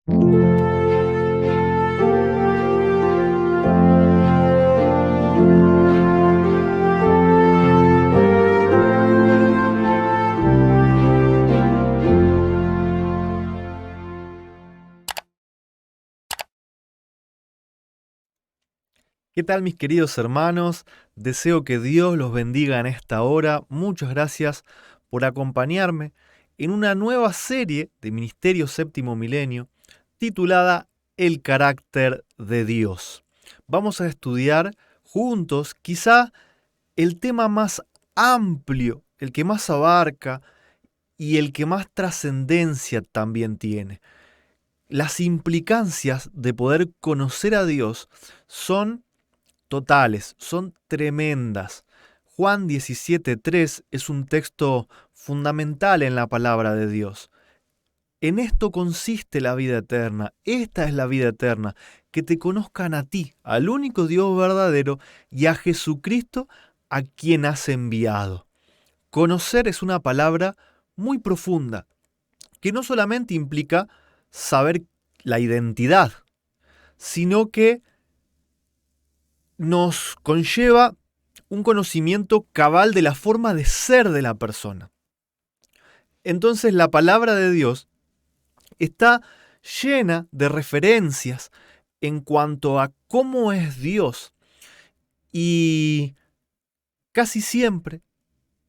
¿Qué tal, mis queridos hermanos? Deseo que Dios los bendiga en esta hora. Muchas gracias por acompañarme en una nueva serie de Ministerio Séptimo Milenio titulada El carácter de Dios. Vamos a estudiar juntos quizá el tema más amplio, el que más abarca y el que más trascendencia también tiene. Las implicancias de poder conocer a Dios son totales, son tremendas. Juan 17:3 es un texto fundamental en la palabra de Dios. En esto consiste la vida eterna. Esta es la vida eterna, que te conozcan a ti, al único Dios verdadero, y a Jesucristo, a quien has enviado. Conocer es una palabra muy profunda, que no solamente implica saber la identidad, sino que nos conlleva un conocimiento cabal de la forma de ser de la persona. Entonces la palabra de Dios está llena de referencias en cuanto a cómo es Dios y casi siempre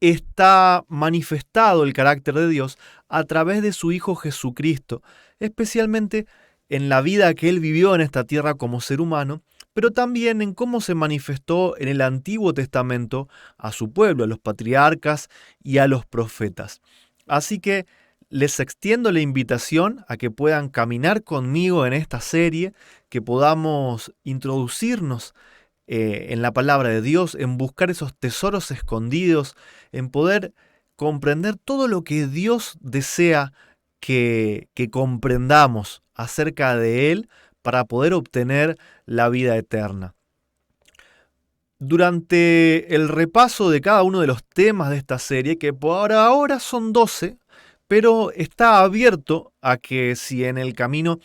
está manifestado el carácter de Dios a través de su Hijo Jesucristo, especialmente en la vida que Él vivió en esta tierra como ser humano, pero también en cómo se manifestó en el Antiguo Testamento a su pueblo, a los patriarcas y a los profetas. Así que les extiendo la invitación a que puedan caminar conmigo en esta serie, que podamos introducirnos en la palabra de Dios, en buscar esos tesoros escondidos, en poder comprender todo lo que Dios desea que comprendamos acerca de Él para poder obtener la vida eterna. Durante el repaso de cada uno de los temas de esta serie, que por ahora son 12, pero está abierto a que si en el camino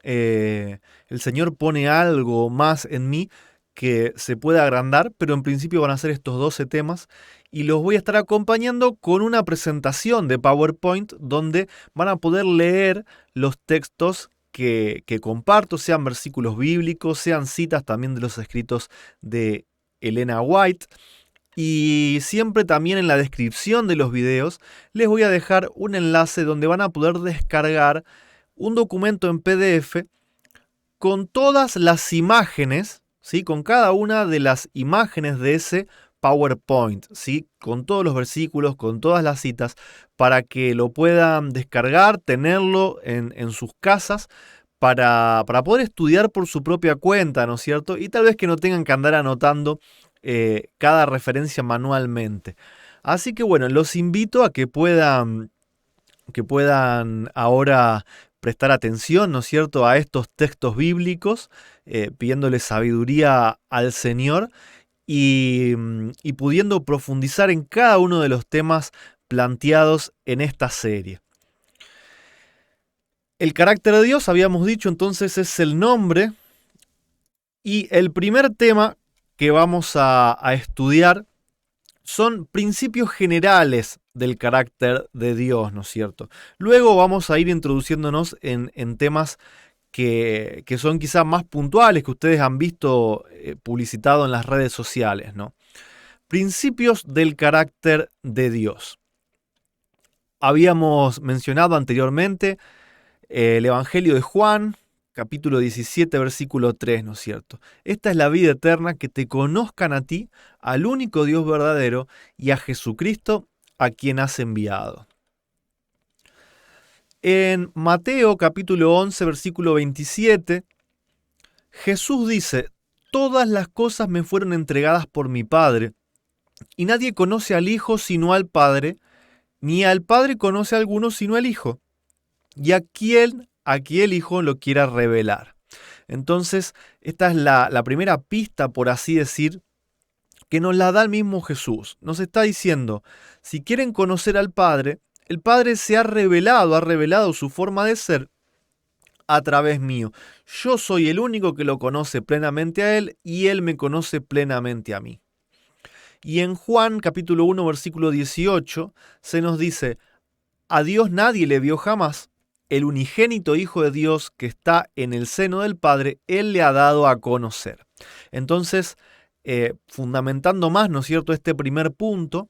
el Señor pone algo más en mí, que se pueda agrandar, pero en principio van a ser estos 12 temas y los voy a estar acompañando con una presentación de PowerPoint donde van a poder leer los textos que comparto, sean versículos bíblicos, sean citas también de los escritos de Elena White. Y siempre también en la descripción de los videos les voy a dejar un enlace donde van a poder descargar un documento en PDF con todas las imágenes, ¿sí? Con cada una de las imágenes de ese PowerPoint, ¿sí? Con todos los versículos, con todas las citas, para que lo puedan descargar, tenerlo en sus casas, para poder estudiar por su propia cuenta, ¿no es cierto? Y tal vez que no tengan que andar anotando cada referencia manualmente. Así que bueno, los invito a que puedan ahora prestar atención, ¿no es cierto?, a estos textos bíblicos, pidiéndole sabiduría al Señor y pudiendo profundizar en cada uno de los temas planteados en esta serie. El carácter de Dios, habíamos dicho entonces, es el nombre, y el primer tema que vamos a estudiar son principios generales del carácter de Dios, ¿no es cierto? Luego vamos a ir introduciéndonos en temas que son quizás más puntuales, que ustedes han visto publicitado en las redes sociales, ¿no? Principios del carácter de Dios. Habíamos mencionado anteriormente el Evangelio de Juan, capítulo 17, versículo 3, ¿no es cierto? Esta es la vida eterna, que te conozcan a ti, al único Dios verdadero, y a Jesucristo, a quien has enviado. En Mateo, capítulo 11, versículo 27, Jesús dice: todas las cosas me fueron entregadas por mi Padre, y nadie conoce al Hijo sino al Padre, ni al Padre conoce a alguno sino al Hijo, y a quien aquí el Hijo lo quiera revelar. Entonces, esta es la primera pista, por así decir, que nos la da el mismo Jesús. Nos está diciendo, si quieren conocer al Padre, el Padre se ha revelado su forma de ser a través mío. Yo soy el único que lo conoce plenamente a Él y Él me conoce plenamente a mí. Y en Juan capítulo 1 versículo 18 se nos dice: a Dios nadie le vio jamás. El unigénito Hijo de Dios que está en el seno del Padre, Él le ha dado a conocer. Entonces, fundamentando más, ¿no es cierto?, este primer punto,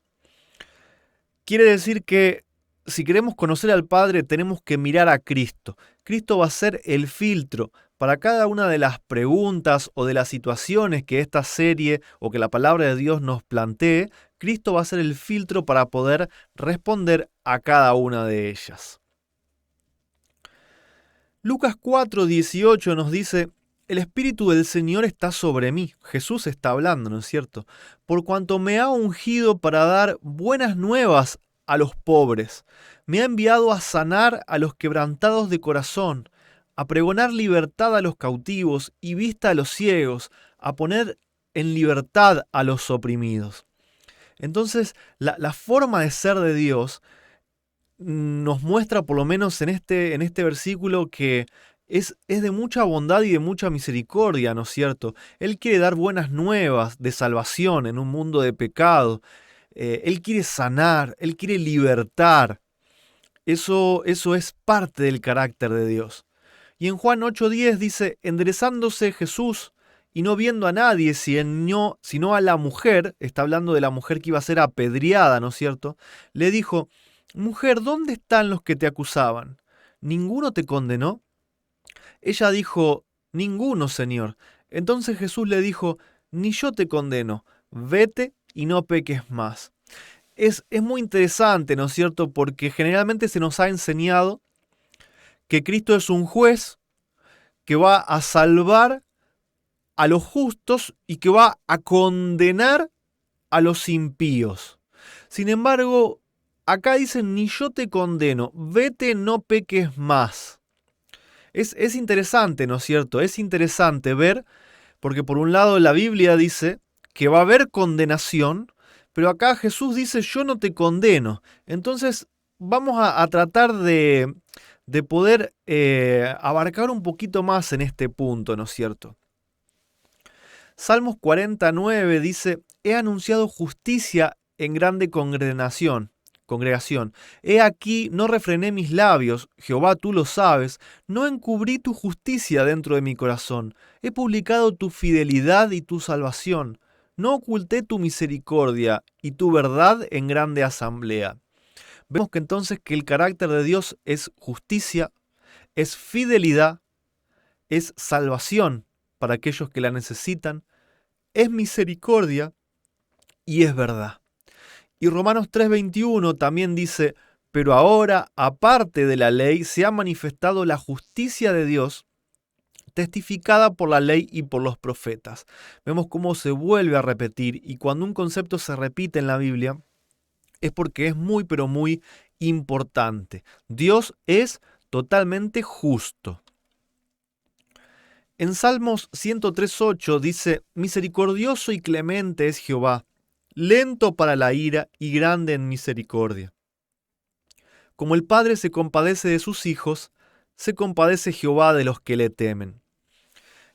quiere decir que si queremos conocer al Padre, tenemos que mirar a Cristo. Cristo va a ser el filtro para cada una de las preguntas o de las situaciones que esta serie o que la palabra de Dios nos plantee. Cristo va a ser el filtro para poder responder a cada una de ellas. Lucas 4:18 nos dice: el Espíritu del Señor está sobre mí. Jesús está hablando, ¿no es cierto? Por cuanto me ha ungido para dar buenas nuevas a los pobres. Me ha enviado a sanar a los quebrantados de corazón, a pregonar libertad a los cautivos y vista a los ciegos, a poner en libertad a los oprimidos. Entonces, la forma de ser de Dios nos muestra, por lo menos en este versículo, que es de mucha bondad y de mucha misericordia, ¿no es cierto? Él quiere dar buenas nuevas de salvación en un mundo de pecado. Él quiere sanar, Él quiere libertar. Eso es parte del carácter de Dios. Y en Juan 8:10 dice: enderezándose Jesús y no viendo a nadie sino a la mujer, está hablando de la mujer que iba a ser apedreada, ¿no es cierto?, le dijo: mujer, ¿dónde están los que te acusaban? ¿Ninguno te condenó? Ella dijo: ninguno, Señor. Entonces Jesús le dijo: ni yo te condeno, vete y no peques más. Es muy interesante, ¿no es cierto?, porque generalmente se nos ha enseñado que Cristo es un juez que va a salvar a los justos y que va a condenar a los impíos. Sin embargo, acá dicen: ni yo te condeno, vete, no peques más. Es interesante, ¿no es cierto? Es interesante ver, porque por un lado la Biblia dice que va a haber condenación, pero acá Jesús dice: yo no te condeno. Entonces vamos a tratar de poder abarcar un poquito más en este punto, ¿no es cierto? Salmos 49 dice: he anunciado justicia en grande congregación. He aquí, no refrené mis labios, Jehová, tú lo sabes, no encubrí tu justicia dentro de mi corazón. He publicado tu fidelidad y tu salvación. No oculté tu misericordia y tu verdad en grande asamblea. Vemos que entonces que el carácter de Dios es justicia, es fidelidad, es salvación para aquellos que la necesitan, es misericordia y es verdad. Y Romanos 3:21 también dice: pero ahora, aparte de la ley, se ha manifestado la justicia de Dios, testificada por la ley y por los profetas. Vemos cómo se vuelve a repetir, y cuando un concepto se repite en la Biblia, es porque es muy, pero muy importante. Dios es totalmente justo. En Salmos 103:8 dice: misericordioso y clemente es Jehová, lento para la ira y grande en misericordia. Como el Padre se compadece de sus hijos, se compadece Jehová de los que le temen.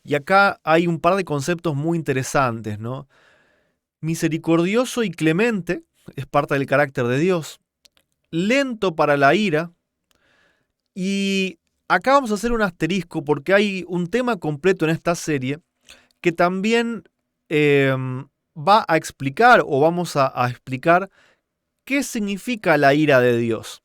Y acá hay un par de conceptos muy interesantes, ¿no? Misericordioso y clemente es parte del carácter de Dios. Lento para la ira. Y acá vamos a hacer un asterisco porque hay un tema completo en esta serie que también va a explicar, o vamos a explicar, qué significa la ira de Dios.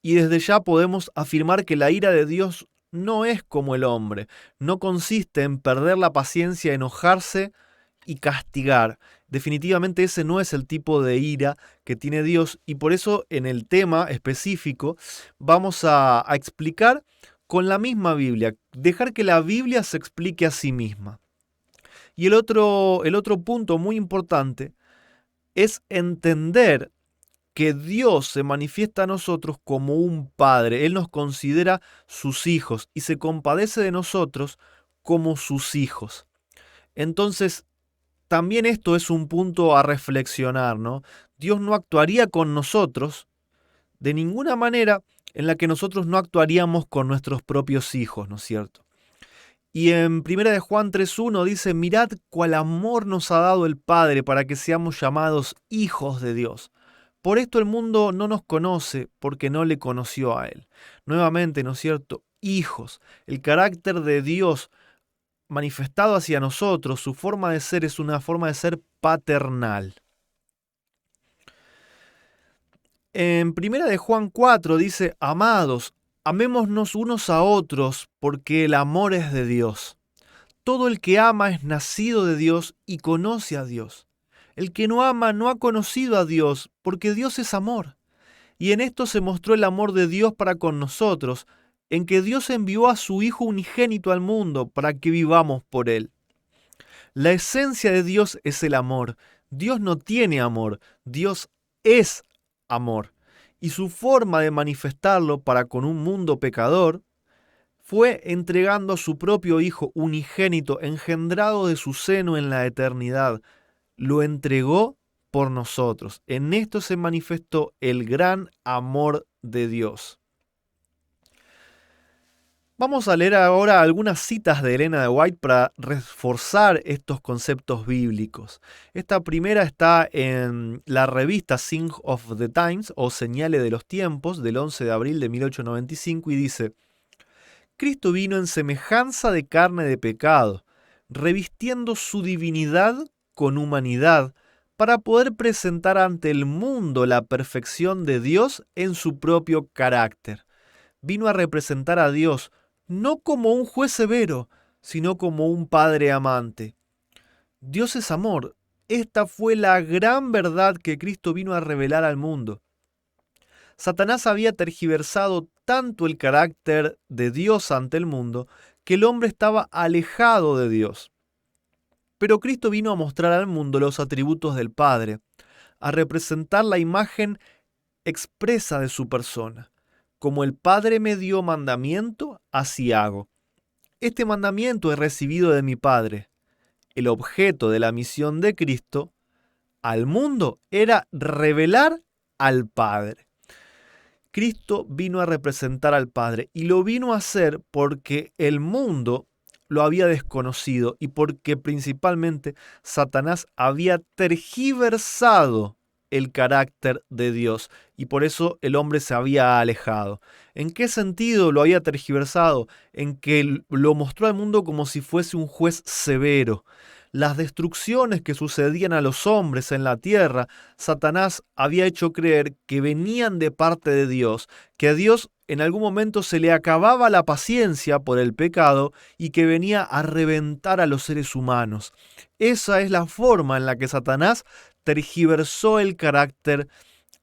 Y desde ya podemos afirmar que la ira de Dios no es como el hombre, no consiste en perder la paciencia, enojarse y castigar. Definitivamente ese no es el tipo de ira que tiene Dios, y por eso en el tema específico vamos a explicar con la misma Biblia, dejar que la Biblia se explique a sí misma. Y el otro punto muy importante es entender que Dios se manifiesta a nosotros como un padre. Él nos considera sus hijos y se compadece de nosotros como sus hijos. Entonces, también esto es un punto a reflexionar, ¿no? Dios no actuaría con nosotros de ninguna manera en la que nosotros no actuaríamos con nuestros propios hijos, ¿no es cierto? Y en 1 de Juan 3:1 dice, mirad cuál amor nos ha dado el Padre para que seamos llamados hijos de Dios. Por esto el mundo no nos conoce porque no le conoció a Él. Nuevamente, ¿no es cierto? Hijos. El carácter de Dios manifestado hacia nosotros, su forma de ser es una forma de ser paternal. En 1 de Juan 4 dice, amados, amémonos unos a otros porque el amor es de Dios. Todo el que ama es nacido de Dios y conoce a Dios. El que no ama no ha conocido a Dios, porque Dios es amor. Y en esto se mostró el amor de Dios para con nosotros, en que Dios envió a su Hijo unigénito al mundo para que vivamos por Él. La esencia de Dios es el amor. Dios no tiene amor, Dios es amor. Y su forma de manifestarlo para con un mundo pecador fue entregando a su propio Hijo unigénito, engendrado de su seno en la eternidad. Lo entregó por nosotros. En esto se manifestó el gran amor de Dios. Vamos a leer ahora algunas citas de Elena de White para reforzar estos conceptos bíblicos. Esta primera está en la revista Signs of the Times o Señales de los Tiempos del 11 de abril de 1895 y dice: Cristo vino en semejanza de carne de pecado, revistiendo su divinidad con humanidad, para poder presentar ante el mundo la perfección de Dios en su propio carácter. Vino a representar a Dios no como un juez severo, sino como un padre amante. Dios es amor. Esta fue la gran verdad que Cristo vino a revelar al mundo. Satanás había tergiversado tanto el carácter de Dios ante el mundo que el hombre estaba alejado de Dios. Pero Cristo vino a mostrar al mundo los atributos del Padre, a representar la imagen expresa de su persona. Como el Padre me dio mandamiento, así hago. Este mandamiento he recibido de mi Padre. El objeto de la misión de Cristo al mundo era revelar al Padre. Cristo vino a representar al Padre y lo vino a hacer porque el mundo lo había desconocido y porque principalmente Satanás había tergiversado el carácter de Dios y por eso el hombre se había alejado. ¿En qué sentido lo había tergiversado? En que lo mostró al mundo como si fuese un juez severo. Las destrucciones que sucedían a los hombres en la tierra, Satanás había hecho creer que venían de parte de Dios, que a Dios en algún momento se le acababa la paciencia por el pecado y que venía a reventar a los seres humanos. Esa es la forma en la que Satanás tergiversó el carácter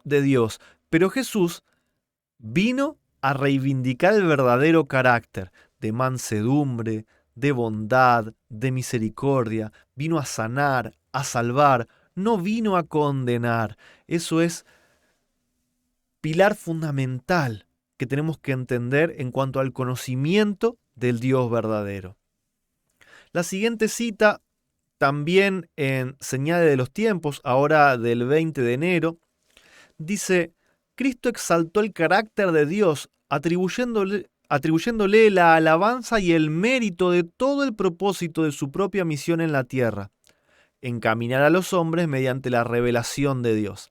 de Dios. Pero Jesús vino a reivindicar el verdadero carácter de mansedumbre, de bondad, de misericordia. Vino a sanar, a salvar, no vino a condenar. Eso es pilar fundamental que tenemos que entender en cuanto al conocimiento del Dios verdadero. La siguiente cita, también en Señales de los Tiempos, ahora del 20 de enero, dice: Cristo exaltó el carácter de Dios, atribuyéndole la alabanza y el mérito de todo el propósito de su propia misión en la tierra, encaminar a los hombres mediante la revelación de Dios.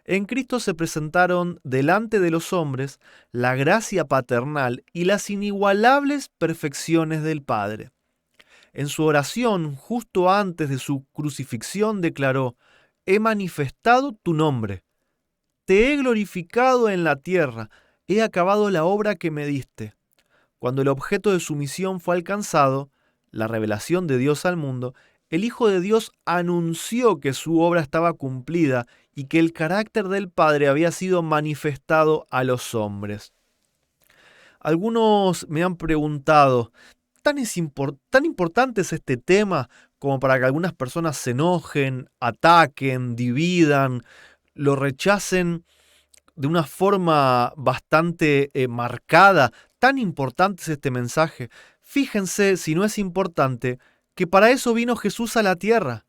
En Cristo se presentaron delante de los hombres la gracia paternal y las inigualables perfecciones del Padre. En su oración, justo antes de su crucifixión, declaró: He manifestado tu nombre, te he glorificado en la tierra, he acabado la obra que me diste. Cuando el objeto de su misión fue alcanzado, la revelación de Dios al mundo, el Hijo de Dios anunció que su obra estaba cumplida y que el carácter del Padre había sido manifestado a los hombres. Algunos me han preguntado, ¿tan importante es este tema como para que algunas personas se enojen, ataquen, dividan, lo rechacen de una forma bastante marcada? ¿Tan importante es este mensaje? Fíjense, si no es importante, que para eso vino Jesús a la tierra,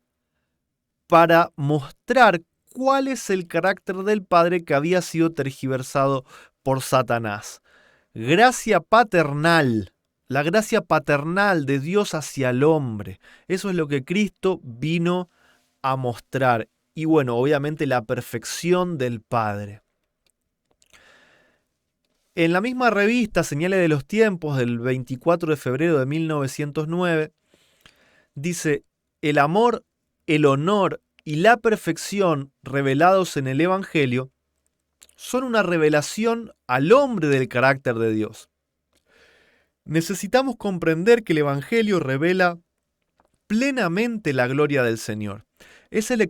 para mostrar cuál es el carácter del Padre que había sido tergiversado por Satanás. Gracia paternal, la gracia paternal de Dios hacia el hombre. Eso es lo que Cristo vino a mostrar. Y bueno, obviamente la perfección del Padre. En la misma revista Señales de los Tiempos del 24 de febrero de 1909, dice: el amor, el honor y la perfección revelados en el Evangelio son una revelación al hombre del carácter de Dios. Necesitamos comprender que el Evangelio revela plenamente la gloria del Señor. Es el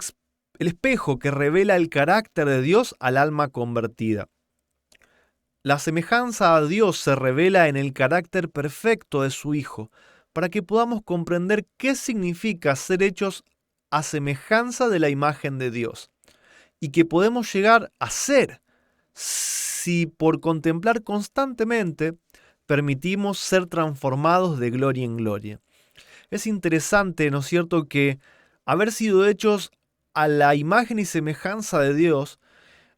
espejo que revela el carácter de Dios al alma convertida. La semejanza a Dios se revela en el carácter perfecto de su Hijo, para que podamos comprender qué significa ser hechos a semejanza de la imagen de Dios, y que podemos llegar a ser si por contemplar constantemente permitimos ser transformados de gloria en gloria. Es interesante, ¿no es cierto?, que haber sido hechos a la imagen y semejanza de Dios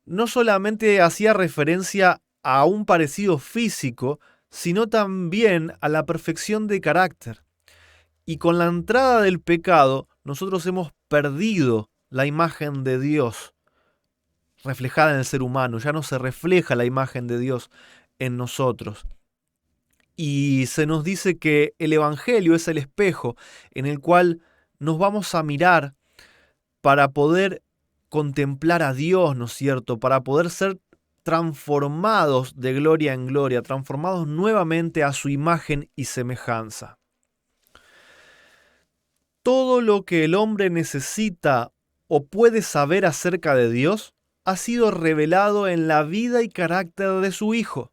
no solamente hacía referencia a un parecido físico, sino también a la perfección de carácter. Y con la entrada del pecado, nosotros hemos perdido la imagen de Dios reflejada en el ser humano. Ya no se refleja la imagen de Dios en nosotros. Y se nos dice que el Evangelio es el espejo en el cual nos vamos a mirar para poder contemplar a Dios, ¿no es cierto? Para poder ser transformados de gloria en gloria, transformados nuevamente a su imagen y semejanza. Todo lo que el hombre necesita o puede saber acerca de Dios ha sido revelado en la vida y carácter de su Hijo.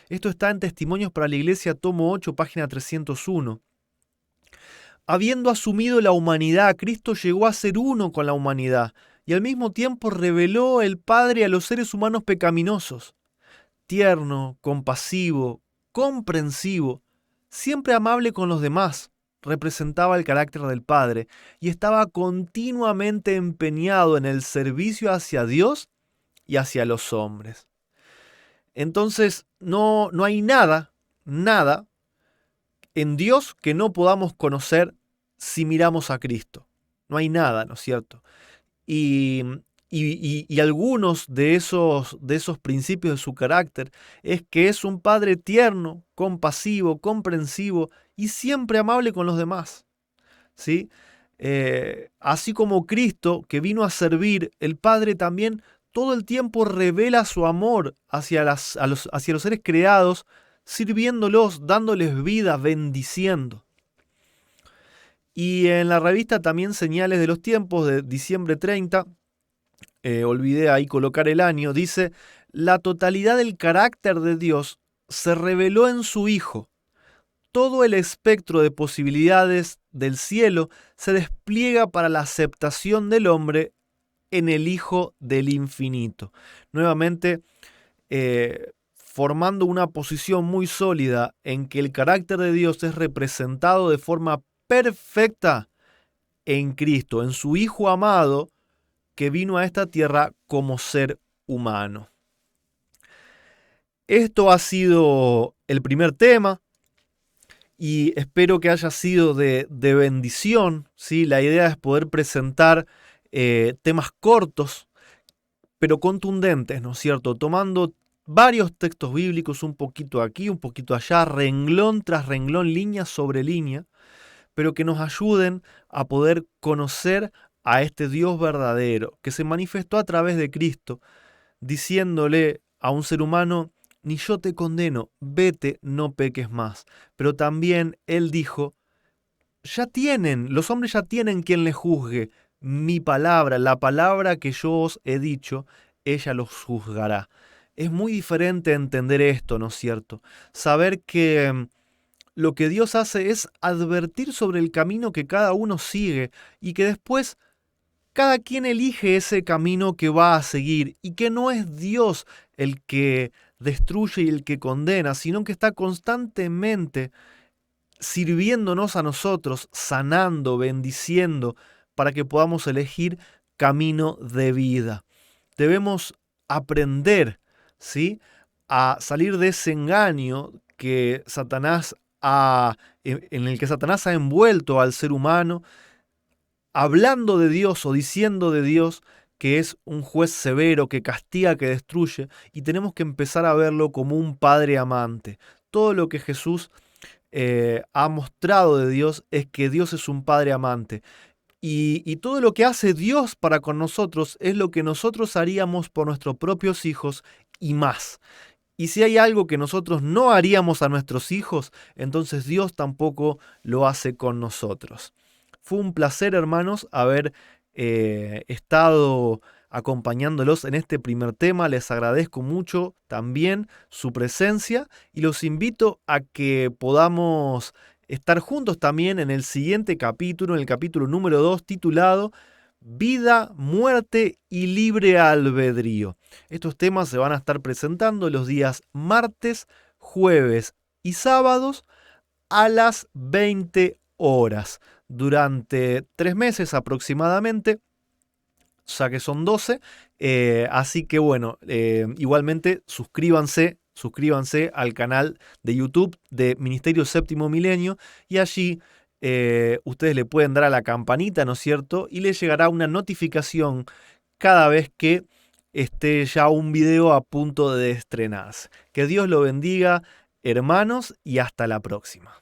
Esto está en Testimonios para la Iglesia, tomo 8, página 301. Habiendo asumido la humanidad, Cristo llegó a ser uno con la humanidad y al mismo tiempo reveló el Padre a los seres humanos pecaminosos. Tierno, compasivo, comprensivo, siempre amable con los demás, representaba el carácter del Padre y estaba continuamente empeñado en el servicio hacia Dios y hacia los hombres. Entonces no hay nada en Dios que no podamos conocer si miramos a Cristo. No hay nada, ¿no es cierto? Y algunos de esos principios de su carácter es que es un Padre tierno, compasivo, comprensivo y siempre amable con los demás, ¿sí? Así como Cristo, que vino a servir, el Padre también todo el tiempo revela su amor hacia los seres creados, sirviéndolos, dándoles vida, bendiciendo. Y en la revista también Señales de los Tiempos de diciembre 30, olvidé ahí colocar el año, dice: la totalidad del carácter de Dios se reveló en su Hijo. Todo el espectro de posibilidades del cielo se despliega para la aceptación del hombre en el Hijo del Infinito. Nuevamente, formando una posición muy sólida en que el carácter de Dios es representado de forma perfecta en Cristo, en su Hijo amado, que vino a esta tierra como ser humano. Esto ha sido el primer tema y espero que haya sido de bendición, ¿sí? La idea es poder presentar temas cortos, pero contundentes, ¿no es cierto? Tomando varios textos bíblicos, un poquito aquí, un poquito allá, renglón tras renglón, línea sobre línea, pero que nos ayuden a poder conocer a este Dios verdadero, que se manifestó a través de Cristo, diciéndole a un ser humano: ni yo te condeno, vete, no peques más. Pero también Él dijo: los hombres ya tienen quien les juzgue. Mi palabra, la palabra que yo os he dicho, ella los juzgará. Es muy diferente entender esto, ¿no es cierto? Saber que lo que Dios hace es advertir sobre el camino que cada uno sigue y que después cada quien elige ese camino que va a seguir y que no es Dios el que destruye y el que condena, sino que está constantemente sirviéndonos a nosotros, sanando, bendiciendo, para que podamos elegir camino de vida. Debemos aprender, ¿sí?, a salir de ese engaño que en el que Satanás ha envuelto al ser humano, hablando de Dios o diciendo de Dios que es un juez severo, que castiga, que destruye, y tenemos que empezar a verlo como un padre amante. Todo lo que Jesús ha mostrado de Dios es que Dios es un padre amante. Y todo lo que hace Dios para con nosotros es lo que nosotros haríamos por nuestros propios hijos y más. Y si hay algo que nosotros no haríamos a nuestros hijos, entonces Dios tampoco lo hace con nosotros. Fue un placer, hermanos, haber estado acompañándolos en este primer tema. Les agradezco mucho también su presencia y los invito a que podamos estar juntos también en el siguiente capítulo, en el capítulo número 2, titulado Vida, muerte y libre albedrío. Estos temas se van a estar presentando los días martes, jueves y sábados a las 20 horas durante 3 meses aproximadamente, ya que son 12. Así que bueno, igualmente suscríbanse al canal de YouTube de Ministerio Séptimo Milenio y allí ustedes le pueden dar a la campanita, ¿no es cierto? Y les llegará una notificación cada vez que esté ya un video a punto de estrenarse. Que Dios lo bendiga, hermanos, y hasta la próxima.